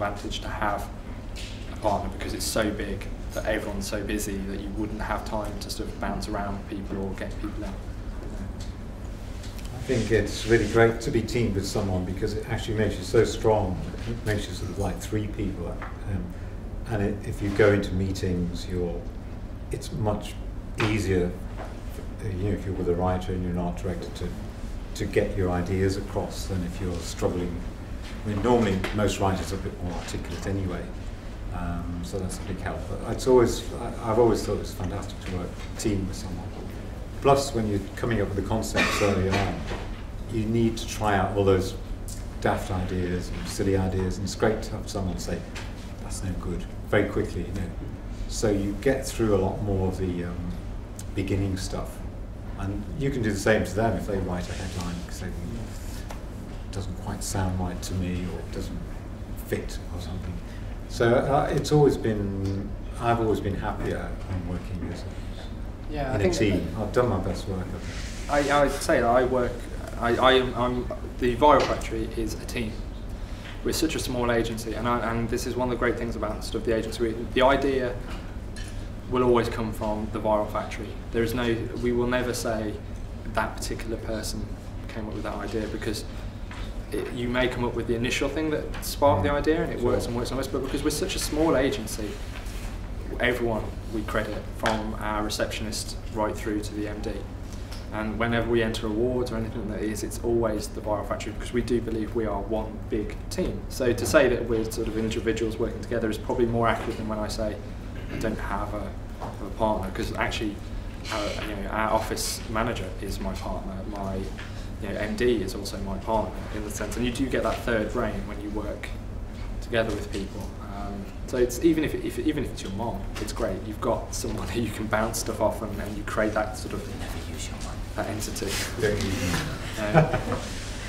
advantage to have a partner, because it's so big that everyone's so busy that you wouldn't have time to sort of bounce around people or get people out. I think it's really great to be teamed with someone, because it actually makes you so strong. It makes you sort of like three people, and if you go into meetings, it's much easier, if you're with a writer and you're an art director, to get your ideas across than if you're struggling. I mean, normally most writers are a bit more articulate anyway, so that's a big help. But I've always thought it was fantastic to work team with someone. Plus, when you're coming up with the concepts early on, you need to try out all those daft ideas and silly ideas, and it's great to have someone say, that's no good, very quickly, So you get through a lot more of the beginning stuff. And you can do the same to them if they write a headline, because it doesn't quite sound right to me, or it doesn't fit or something. So I've always been happier when working with in a team. I've done my best work. I would say that I'm the Viral Factory is a team. We're such a small agency, and this is one of the great things about sort of the agency. The idea will always come from the Viral Factory. We will never say that particular person came up with that idea, because you may come up with the initial thing that sparked the idea, and it works and works and works, but because we're such a small agency, everyone we credit, from our receptionist right through to the MD. And whenever we enter awards or anything that is, it's always the Viral Factory, because we do believe we are one big team. So to say that we're sort of individuals working together is probably more accurate than when I say I don't have a partner, because actually our office manager is my partner, my MD is also my partner in the sense, and you do get that third brain when you work together with people. So it's even if it's your mom, it's great. You've got someone who you can bounce stuff off, and you create that sort of that entity.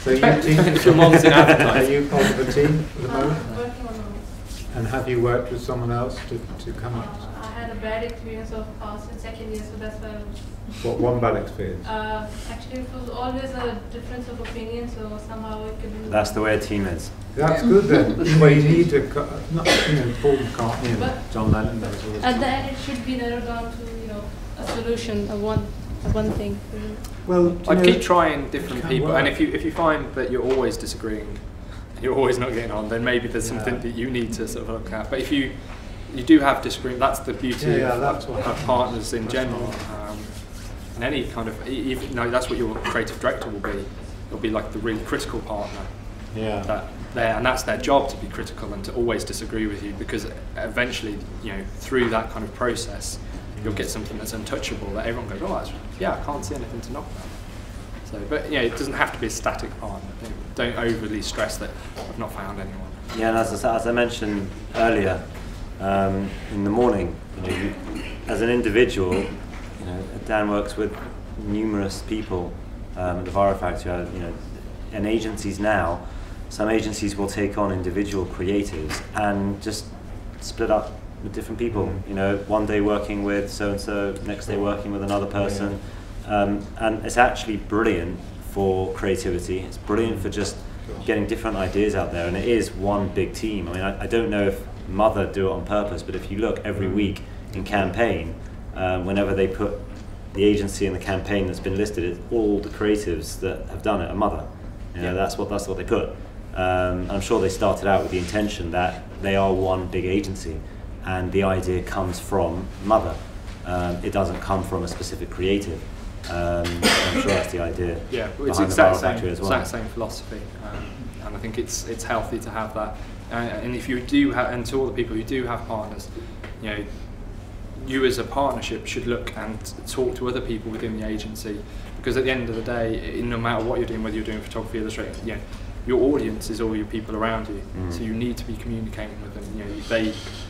So if your mom's in advertising. Are you part of a team at the moment? Working on those. And have you worked with someone else to come up? I had a bad experience of in second year, so that's why. What one bad experience? Actually, it was always a difference of opinion, so somehow it could. That's the way a team is. That's good then. Well, you need to not Paul McCartney and John Lennon. Those always at the end, it should be narrowed down to a solution, a one thing. Well, I'd keep trying different people, and if you find that you're always disagreeing, you're always not getting on, then maybe there's something that you need to sort of look at. But if you do have disagreement, that's the beauty of partners in general. And any kind of, that's what your creative director will be. It'll be like the really critical partner. Yeah. And that's their job, to be critical and to always disagree with you, because eventually, through that kind of process, you'll get something that's untouchable that everyone goes, I can't see anything to knock about. So, but it doesn't have to be a static partner. Don't overly stress that I've not found anyone. Yeah, and as I mentioned earlier, in the morning, as an individual, Dan works with numerous people at the Viral Factory. And agencies now, some agencies will take on individual creatives and just split up with different people. One day working with so and so, next day working with another person, and it's actually brilliant for creativity. It's brilliant for just getting different ideas out there, and it is one big team. I mean, I don't know if Mother do it on purpose, but if you look every week in campaign, whenever they put the agency in the campaign that's been listed, it's all the creatives that have done it are Mother. That's what they put. I'm sure they started out with the intention that they are one big agency, and the idea comes from Mother. It doesn't come from a specific creative. I'm sure that's the idea. Yeah, it's exact same philosophy, and I think it's healthy to have that. And if you do have, and to all the people who do have partners, you as a partnership should look and talk to other people within the agency, because at the end of the day, no matter what you're doing, whether you're doing photography, illustration, your audience is all your people around you. So you need to be communicating with them.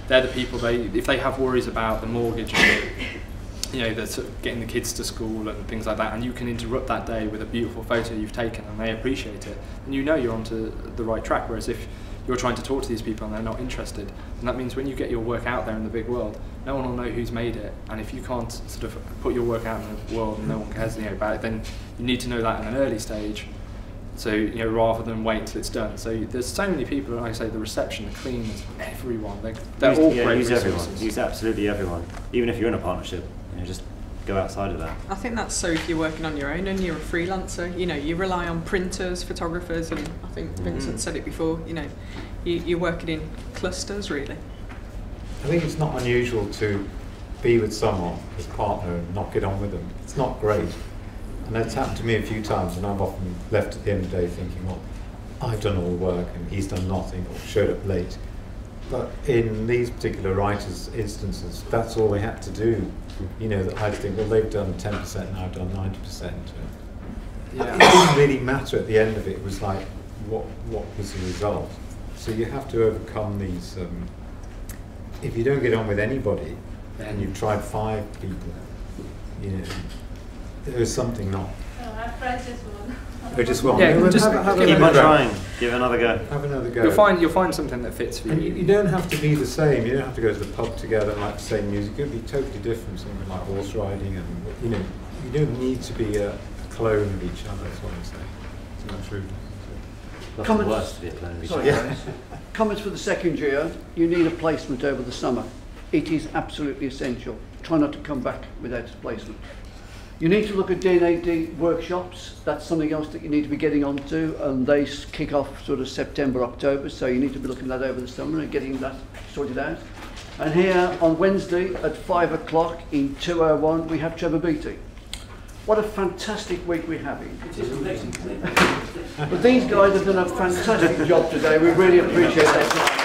They're the people. If they have worries about the mortgage, they're sort of getting the kids to school and things like that, and you can interrupt that day with a beautiful photo you've taken, and they appreciate it, and you're onto the right track. Whereas if you're trying to talk to these people and they're not interested, and that means when you get your work out there in the big world, no one will know who's made it. And if you can't sort of put your work out in the world and no one cares about it, then you need to know that in an early stage, So, you know, rather than wait till it's done. So there's so many people, and like I say, the reception, the cleaners, everyone, they're all great use resources. everyone. Use absolutely everyone. Even if you're in a partnership, you know, just go outside of that. I think that's so if you're working on your own and you're a freelancer, you know, you rely on printers, photographers, and I think Vincent said it before, you know, you're working in clusters really. I think it's not unusual to be with someone as partner and not get on with them. It's not great. And that's happened to me a few times, and I've often left at the end of the day thinking, well, I've done all the work and he's done nothing or showed up late. But in these particular writers' instances, that's all they had to do. You know, that I think, well, they've done 10% and I've done 90%. Yeah. It didn't really matter at the end of it. It was like, what was the result? So you have to overcome these. If you don't get on with anybody, and you've tried 5 people, you know, there's something not. Oh, I've tried this one. Or just one. Yeah, just Keep on trying. Give it another go. Have another go. You'll find something that fits for you. And you don't have to be the same. You don't have to go to the pub together and like the same music. It could be totally different. Something like horse riding, and you know, you don't need to be a clone of each other. That's what I'm saying. It's not true. That's Comments? the worst to be a clone of each Sorry, other. guys. Comments for the second year. You need a placement over the summer. It is absolutely essential. Try not to come back without a placement. You need to look at D&AD workshops. That's something else that you need to be getting onto, and they kick off sort of September, October, so you need to be looking at that over the summer and getting that sorted out. And here on Wednesday at 5 o'clock in 201 we have Trevor Beatty. What a fantastic week we're having. But these guys have done a fantastic job today. We really appreciate that.